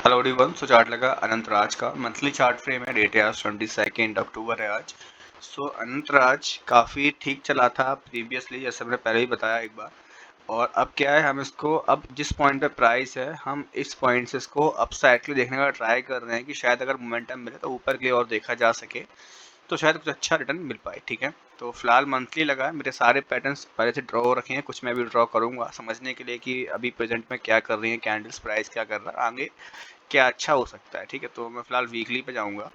Hello everyone. सो chart लगा अनंत राज का monthly chart frame है। डेट है आज 22 अक्टूबर है आज। सो अनंत राज काफ़ी ठीक चला था प्रीवियसली, जैसे मैंने पहले ही बताया एक बार। और अब क्या है, हम इसको अब जिस पॉइंट पे प्राइस है, हम इस पॉइंट से इसको अप साइड के लिए देखने का ट्राई कर रहे हैं कि शायद अगर मोमेंटम मिले तो ऊपर के लिए और देखा जा सके, तो शायद कुछ अच्छा रिटर्न मिल पाए। ठीक है, तो फिलहाल मंथली लगा है। मेरे सारे पैटर्न्स पहले से ड्रॉ रखे हैं, कुछ मैं भी ड्रॉ करूंगा समझने के लिए कि अभी प्रेजेंट में क्या कर रही है कैंडल्स, प्राइस क्या कर रहा है, आगे क्या अच्छा हो सकता है। ठीक है, तो मैं फिलहाल वीकली पे जाऊंगा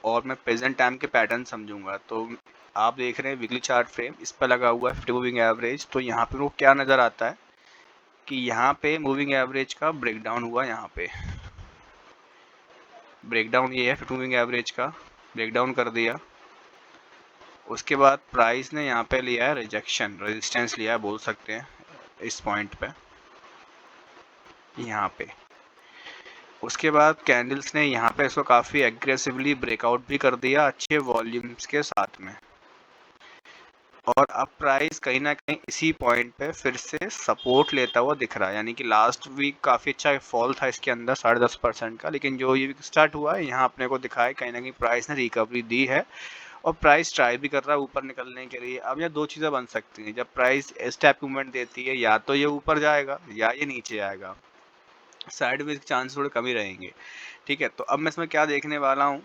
और मैं प्रेजेंट टाइम के पैटर्न समझूंगा। तो आप देख रहे हैं वीकली चार्ट फ्रेम, इस पर लगा हुआ है 50 मूविंग एवरेज। तो यहाँ पे वो क्या नज़र आता है कि यहाँ पे मूविंग एवरेज का ब्रेकडाउन हुआ। यहाँ पे ब्रेकडाउन ये है, 50 मूविंग एवरेज का ब्रेकडाउन कर दिया। उसके बाद प्राइस ने यहाँ पे लिया है रिजेक्शन, रेजिस्टेंस लिया है बोल सकते हैं इस पॉइंट पे, यहाँ पे। उसके बाद कैंडल्स ने यहाँ पे इसको काफ़ी एग्रेसिवली ब्रेकआउट भी कर दिया अच्छे वॉल्यूम्स के साथ में। और अब प्राइस कहीं ना कहीं इसी पॉइंट पे फिर से सपोर्ट लेता हुआ दिख रहा है, यानी कि लास्ट वीक काफ़ी अच्छा फॉल था इसके अंदर 10.5% का, लेकिन जो ये वीक स्टार्ट हुआ है यहाँ अपने को दिखा है कहीं ना कहीं प्राइस ने रिकवरी दी है और प्राइस ट्राई भी कर रहा है ऊपर निकलने के लिए। अब ये दो चीज़ें बन सकती हैं, जब प्राइस इस टाइप मूवमेंट देती है या तो ये ऊपर जाएगा या ये नीचे आएगा, साइडवेज के चांस थोड़े कम ही रहेंगे। ठीक है, तो अब मैं इसमें क्या देखने वाला हूँ,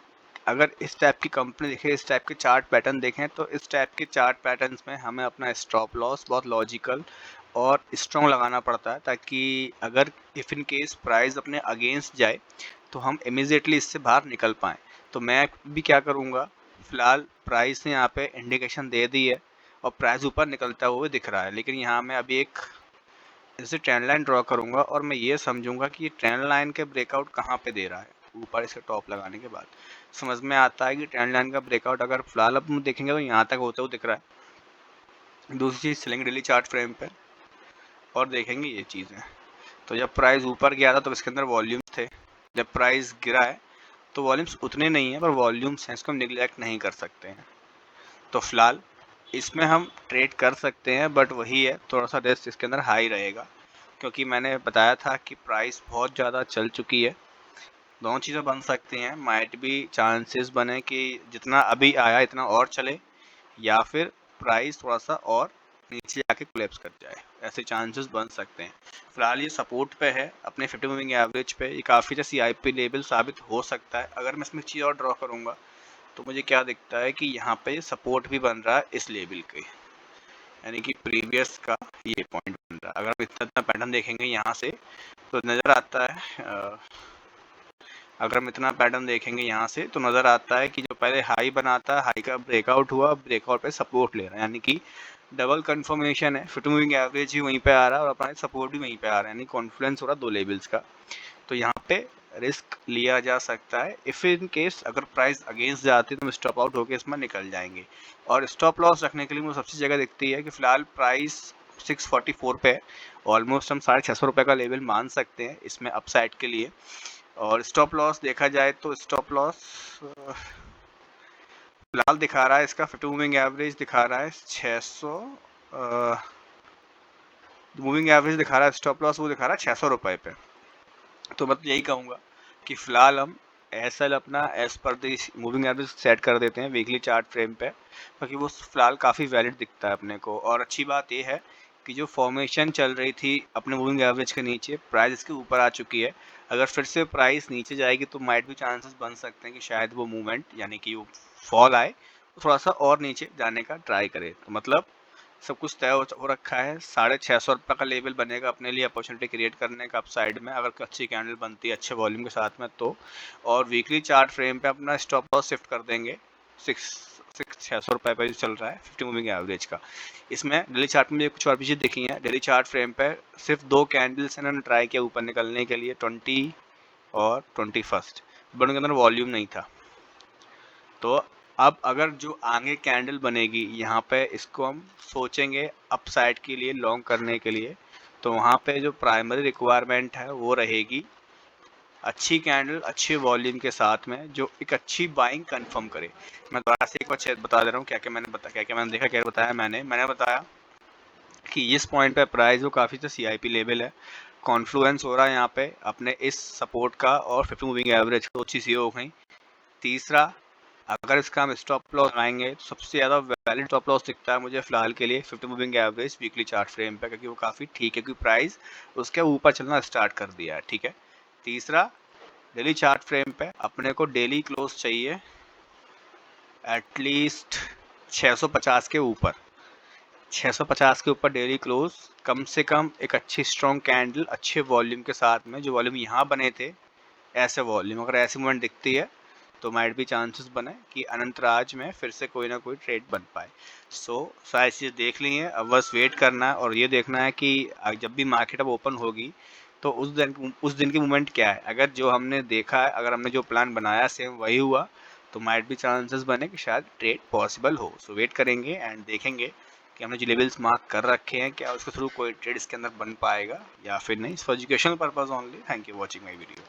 अगर इस टाइप की कंपनी देखें, इस टाइप के चार्ट पैटर्न देखें, तो इस टाइप के चार्ट पैटर्न्स में हमें अपना स्टॉप लॉस बहुत लॉजिकल और स्ट्रॉन्ग लगाना पड़ता है, ताकि अगर इफ़ इन केस प्राइस अपने अगेंस्ट जाए तो हम इमीडिएटली इससे बाहर निकल पाएँ। तो मैं भी क्या करूँगा, फिलहाल प्राइस ने यहाँ पे इंडिकेशन दे दी है और प्राइस ऊपर निकलता हुआ दिख रहा है, लेकिन यहाँ मैं अभी एक जैसे ट्रेंड लाइन ड्रॉ करूंगा और मैं ये समझूंगा कि ये ट्रेंड लाइन के ब्रेकआउट कहाँ पे दे रहा है। ऊपर इसके टॉप लगाने के बाद समझ में आता है कि ट्रेंड लाइन का ब्रेकआउट अगर फिलहाल अब हम देखेंगे तो यहाँ तक होते हुए दिख रहा है। दूसरी चीज़ चलेंगे डेली चार्ट फ्रेम पे और देखेंगे ये चीज़ें। तो जब प्राइस ऊपर गया था तो इसके अंदर वॉल्यूम्स थे, जब प्राइस गिरा है तो वॉल्यूम्स उतने नहीं है, पर वॉल्यूम्स हैं, इसको हम निगलेक्ट नहीं कर सकते हैं। तो फिलहाल इसमें हम ट्रेड कर सकते हैं, बट वही है, थोड़ा सा रिस्क इसके अंदर हाई रहेगा, क्योंकि मैंने बताया था कि प्राइस बहुत ज़्यादा चल चुकी है। दोनों चीज़ें बन सकती हैं, माइट भी चांसेस बने कि जितना अभी आया इतना और चले, या फिर प्राइस थोड़ा सा और नीचे आके कोलैप्स कर जाए, ऐसे चांसेस बन सकते हैं। फिलहाल ये सपोर्ट पे है अपने 50 मूविंग एवरेज पे, ये काफ़ी अच्छा CIP लेवल साबित हो सकता है। अगर मैं इसमें चीज़ और ड्रॉ करूँगा तो मुझे क्या दिखता है कि यहाँ पे सपोर्ट भी बन रहा है इस लेवल के, यानी कि प्रीवियस का ये पॉइंट बन रहा है। अगर हम इतना पैटर्न देखेंगे यहाँ से तो नज़र आता है, अगर हम इतना पैटर्न देखेंगे यहाँ से तो नज़र आता है कि जो पहले हाई बनाता है, हाई का ब्रेकआउट हुआ, ब्रेकआउट पे सपोर्ट ले रहा है, यानी कि डबल कंफर्मेशन है। 50 मूविंग एवरेज भी वहीं पे आ रहा है और अपना सपोर्ट भी वहीं पे आ रहा है, यानी कॉन्फ्लुएंस हो रहा है दो लेवल्स का। तो यहाँ पे रिस्क लिया जा सकता है। इफ़ इन केस अगर प्राइस अगेंस्ट जाती है तो हम स्टॉप आउट होकर इसमें निकल जाएंगे। और स्टॉप लॉस रखने के लिए मुझे सबसे जगह दिखती है कि फिलहाल प्राइस 644 पे है, ऑलमोस्ट हम 650 का लेवल मान सकते हैं इसमें अपसाइड के लिए। और स्टॉप लॉस देखा जाए तो स्टॉप लॉस फिलहाल दिखा रहा है, इसका 50 मूविंग एवरेज दिखा रहा है 600, मूविंग एवरेज दिखा रहा है, स्टॉप लॉस वो दिखा रहा है 600 रुपये पे। तो मैं तो यही कहूँगा कि फ़िलहाल हम SL अपना as per the moving average set कर देते हैं वीकली चार्ट फ्रेम पे, क्योंकि वो फ़िलहाल काफ़ी वैलिड दिखता है अपने को। और अच्छी बात ये है कि जो फॉर्मेशन चल रही थी अपने मूविंग एवरेज के नीचे, प्राइस इसके ऊपर आ चुकी है। अगर फिर से प्राइस नीचे जाएगी तो माइट भी चांसेस बन सकते हैं कि शायद वो मूवमेंट, यानी कि वो फॉल आए तो थोड़ा सा और नीचे जाने का ट्राई करे। तो मतलब सब कुछ तय हो रखा है। 650 का लेवल बनेगा अपने लिए अपॉर्चुनिटी क्रिएट करने का अपसाइड में, अगर अच्छी कैंडल बनती है अच्छे वॉल्यूम के साथ में तो। और वीकली चार्ट फ्रेम पे अपना स्टॉप लॉस शिफ्ट कर देंगे 600 रुपये पर चल रहा है 50 मूविंग एवरेज का। इसमें डेली चार्ट में कुछ और भी चीज़ देखी है। डेली चार्ट फ्रेम पे सिर्फ दो कैंडल्स इन्होंने ट्राई किया ऊपर निकलने के लिए, 20 और 21, बट उनके अंदर वॉल्यूम नहीं था। तो अब अगर जो आगे कैंडल बनेगी यहाँ पे, इसको हम सोचेंगे अपसाइड के लिए, लॉन्ग करने के लिए, तो वहाँ पे जो प्राइमरी रिक्वायरमेंट है वो रहेगी अच्छी कैंडल अच्छे वॉल्यूम के साथ में, जो एक अच्छी बाइंग कंफर्म करे। मैं दोबारा से एक बार बता दे रहा हूँ क्या क्या मैंने देखा, क्या बताया मैंने बताया कि इस पॉइंट पे प्राइस वो काफ़ी अच्छा CIP लेवल है कॉन्फ्लुएंस हो रहा है यहाँ पे अपने इस सपोर्ट का और 50 मूविंग एवरेज तो अच्छी सी हो गई। तीसरा, अगर इसका हम स्टॉप लॉस बनाएंगे तो सबसे ज़्यादा वैलिड स्टॉप लॉस दिखता है मुझे फिलहाल के लिए 50 moving average weekly chart frame पे, क्योंकि वो काफ़ी ठीक है, क्योंकि प्राइस उसके ऊपर चलना स्टार्ट कर दिया है। ठीक है। तीसरा, डेली चार्ट फ्रेम पे अपने को डेली क्लोज चाहिए एटलीस्ट 650 के ऊपर। 650 के ऊपर डेली क्लोज, कम से कम एक अच्छी स्ट्रॉन्ग कैंडल अच्छे वॉल्यूम के साथ में, जो वॉल्यूम यहाँ बने थे ऐसे वॉल्यूम, अगर ऐसी मूवमेंट दिखती है तो माइट भी चांसेस बने कि अनंतराज में फिर से कोई ना कोई ट्रेड बन पाए। सारी चीज़ देख ली है, अब बस वेट करना है और ये देखना है कि जब भी मार्केट अब ओपन होगी तो उस दिन की मूवमेंट क्या है। अगर जो हमने देखा है, अगर हमने जो प्लान बनाया सेम वही हुआ तो माइट भी चांसेस बने कि शायद ट्रेड पॉसिबल हो। सो वेट करेंगे एंड देखेंगे कि हमने जो लेवल्स मार्क कर रखे हैं क्या उसके थ्रू कोई ट्रेड इसके अंदर बन पाएगा या फिर नहीं। For educational purpose only. Thank you watching my video.